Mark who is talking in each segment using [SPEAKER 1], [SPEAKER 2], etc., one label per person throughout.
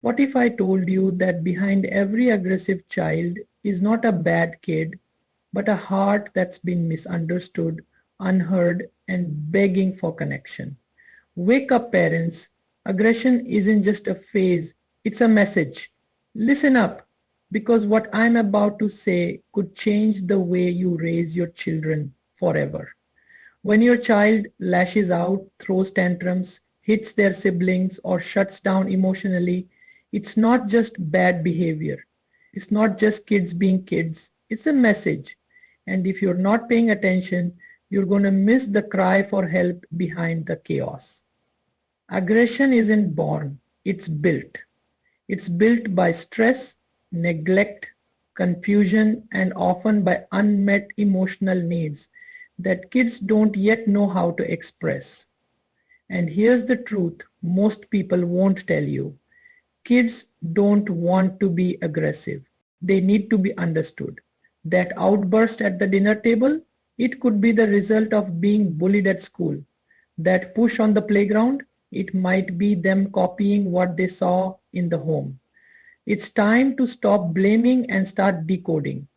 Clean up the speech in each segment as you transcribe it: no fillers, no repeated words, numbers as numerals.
[SPEAKER 1] What if I told you that behind every aggressive child is not a bad kid, but a heart that's been misunderstood, unheard, and begging for connection? Wake up, parents. Aggression isn't just a phase, it's a message. Listen up, because what I'm about to say could change the way you raise your children forever. When your child lashes out, throws tantrums, hits their siblings, or shuts down emotionally, it's not just bad behavior. It's not just kids being kids. It's a message. And if you're not paying attention, you're going to miss the cry for help behind the chaos. Aggression isn't born, it's built. It's built by stress, neglect, confusion, and often by unmet emotional needs that kids don't yet know how to express. And here's the truth most people won't tell you. Kids don't want to be aggressive. They need to be understood. That outburst at the dinner table, it could be the result of being bullied at school. That push on the playground, it might be them copying what they saw in the home. It's time to stop blaming and start decoding.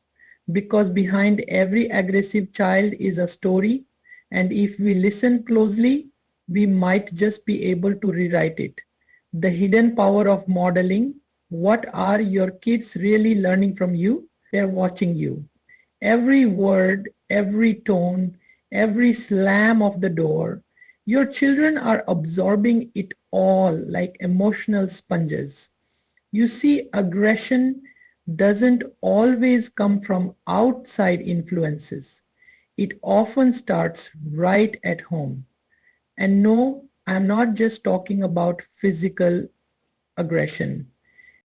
[SPEAKER 1] Because behind every aggressive child is a story, and if we listen closely, we might just be able to rewrite it. The hidden power of modeling. What are your kids really learning from you? They're watching you. Every word, every tone, every slam of the door, your children are absorbing it all like emotional sponges. You see, aggression doesn't always come from outside influences. It often starts right at home. And no, I'm not just talking about physical aggression.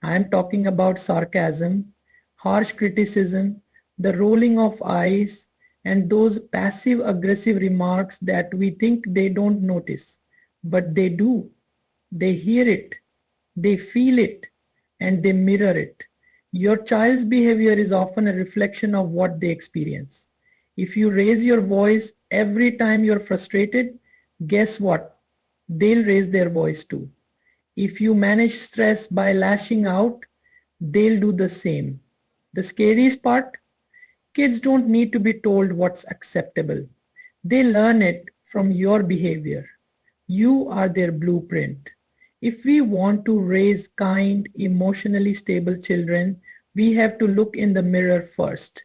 [SPEAKER 1] I'm talking about sarcasm, harsh criticism, the rolling of eyes, and those passive aggressive remarks that we think they don't notice. But they do. They hear it, they feel it, and they mirror it. Your child's behavior is often a reflection of what they experience. If you raise your voice every time you're frustrated, guess what? They'll raise their voice too. If you manage stress by lashing out, they'll do the same. The scariest part, kids don't need to be told what's acceptable. They learn it from your behavior. You are their blueprint. If we want to raise kind, emotionally stable children, we have to look in the mirror first.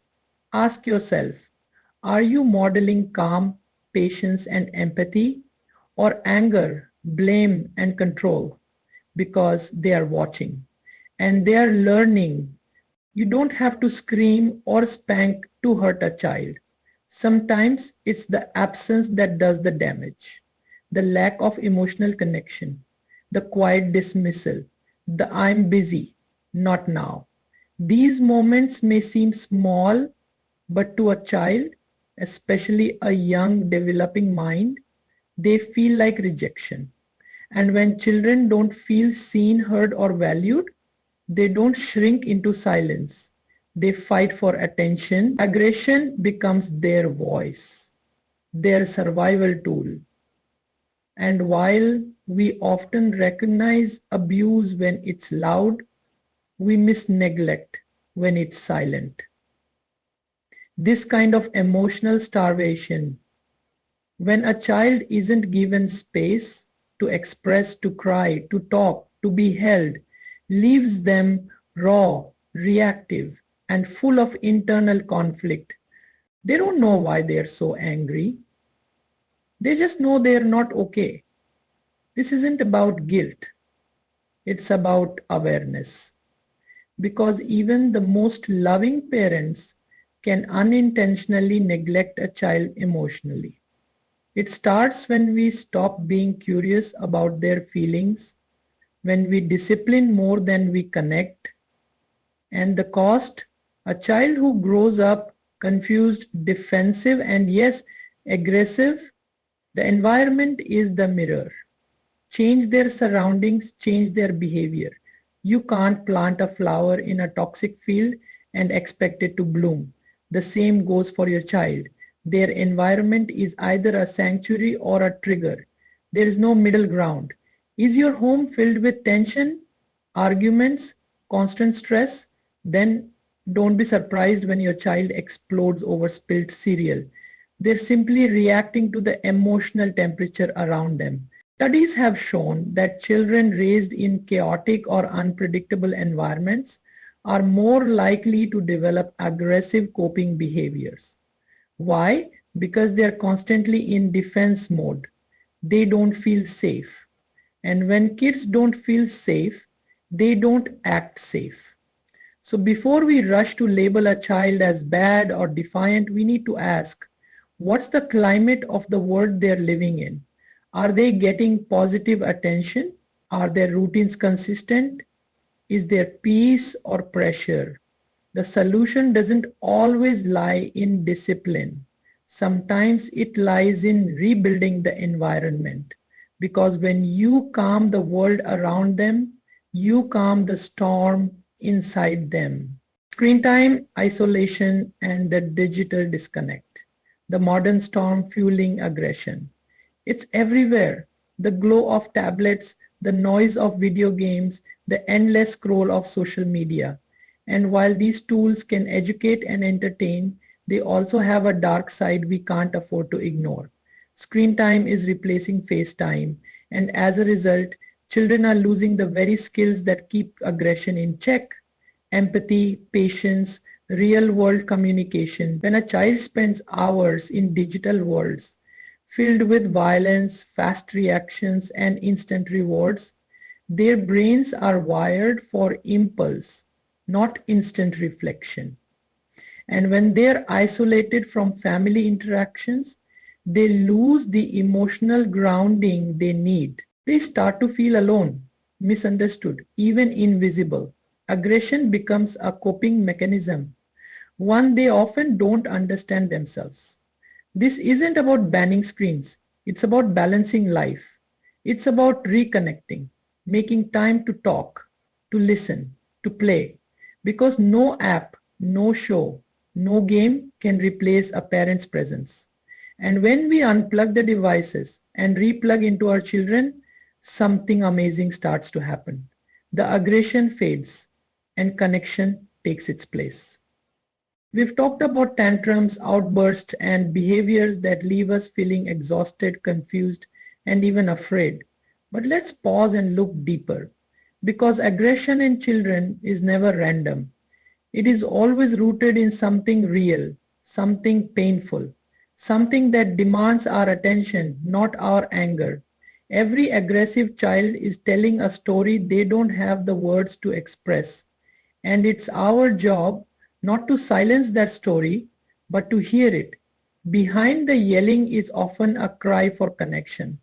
[SPEAKER 1] Ask yourself, are you modeling calm, patience, and empathy, or anger, blame, and control? Because they are watching and they are learning. You don't have to scream or spank to hurt a child. Sometimes it's the absence that does the damage, the lack of emotional connection, the quiet dismissal, the I'm busy, not now. These moments may seem small, but to a child, especially a young developing mind, they feel like rejection. And when children don't feel seen, heard, or valued, they don't shrink into silence. They fight for attention. Aggression becomes their voice, their survival tool. And while we often recognize abuse when it's loud, we miss neglect when it's silent. This kind of emotional starvation, when a child isn't given space to express, to cry, to talk, to be held, leaves them raw, reactive, and full of internal conflict. They don't know why they're so angry. They just know they're not okay. This isn't about guilt. It's about awareness. Because even the most loving parents can unintentionally neglect a child emotionally. It starts when we stop being curious about their feelings, when we discipline more than we connect, and the cost, a child who grows up confused, defensive, and yes, aggressive, the environment is the mirror. Change their surroundings, change their behavior. You can't plant a flower in a toxic field and expect it to bloom. The same goes for your child. Their environment is either a sanctuary or a trigger. There is no middle ground. Is your home filled with tension? arguments, constant stress, then don't be surprised when your child explodes over spilled cereal. They're simply reacting to the emotional temperature around them. Studies have shown that children raised in chaotic or unpredictable environments are more likely to develop aggressive coping behaviors. Why? Because they are constantly in defense mode. They don't feel safe. And when kids don't feel safe, they don't act safe. So before we rush to label a child as bad or defiant, we need to ask, what's the climate of the world they're living in? Are they getting positive attention? Are their routines consistent? Is there peace or pressure? The solution doesn't always lie in discipline. Sometimes it lies in rebuilding the environment. Because when you calm the world around them, you calm the storm inside them. Screen time, isolation, and the digital disconnect. The modern storm fueling aggression. It's everywhere. The glow of tablets, the noise of video games, the endless scroll of social media. And while these tools can educate and entertain, they also have a dark side we can't afford to ignore. Screen time is replacing face time, and as a result, children are losing the very skills that keep aggression in check: empathy, patience, real world communication. When a child spends hours in digital worlds filled with violence, fast reactions, and instant rewards, their brains are wired for impulse, not instant reflection. And when they're isolated from family interactions, they lose the emotional grounding they need. They start to feel alone, misunderstood, even invisible. Aggression becomes a coping mechanism, one they often don't understand themselves. This isn't about banning screens, it's about balancing life. It's about reconnecting, making time to talk, to listen, to play. Because no app, no show, no game can replace a parent's presence. And when we unplug the devices and replug into our children, something amazing starts to happen. The aggression fades and connection takes its place. We've talked about tantrums, outbursts, and behaviors that leave us feeling exhausted, confused, and even afraid. But let's pause and look deeper. Because aggression in children is never random. It is always rooted in something real, something painful, something that demands our attention, not our anger. Every aggressive child is telling a story they don't have the words to express. And it's our job not to silence that story, but to hear it. Behind the yelling is often a cry for connection.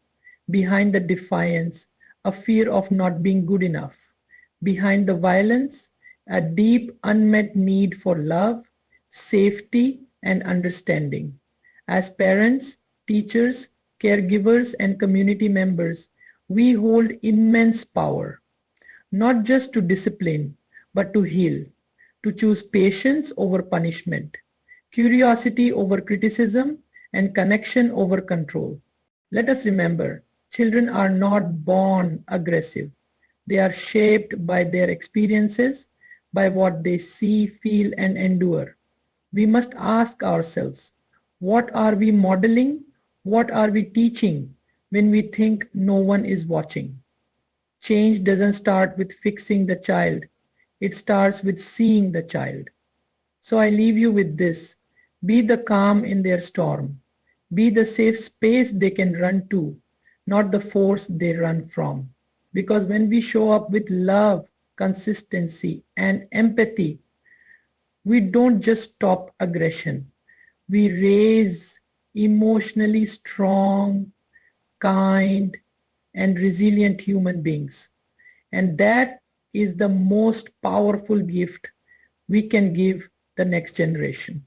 [SPEAKER 1] Behind the defiance, a fear of not being good enough. Behind the violence, a deep unmet need for love, safety, and understanding. As parents, teachers, caregivers, and community members, we hold immense power, not just to discipline, but to heal, to choose patience over punishment, curiosity over criticism, and connection over control. Let us remember, children are not born aggressive. They are shaped by their experiences, by what they see, feel, and endure. We must ask ourselves, what are we modeling? What are we teaching when we think no one is watching? Change doesn't start with fixing the child. It starts with seeing the child. So I leave you with this. Be the calm in their storm. Be the safe space they can run to, not the force they run from. Because when we show up with love, consistency, and empathy, we don't just stop aggression. We raise emotionally strong, kind, and resilient human beings. And that is the most powerful gift we can give the next generation.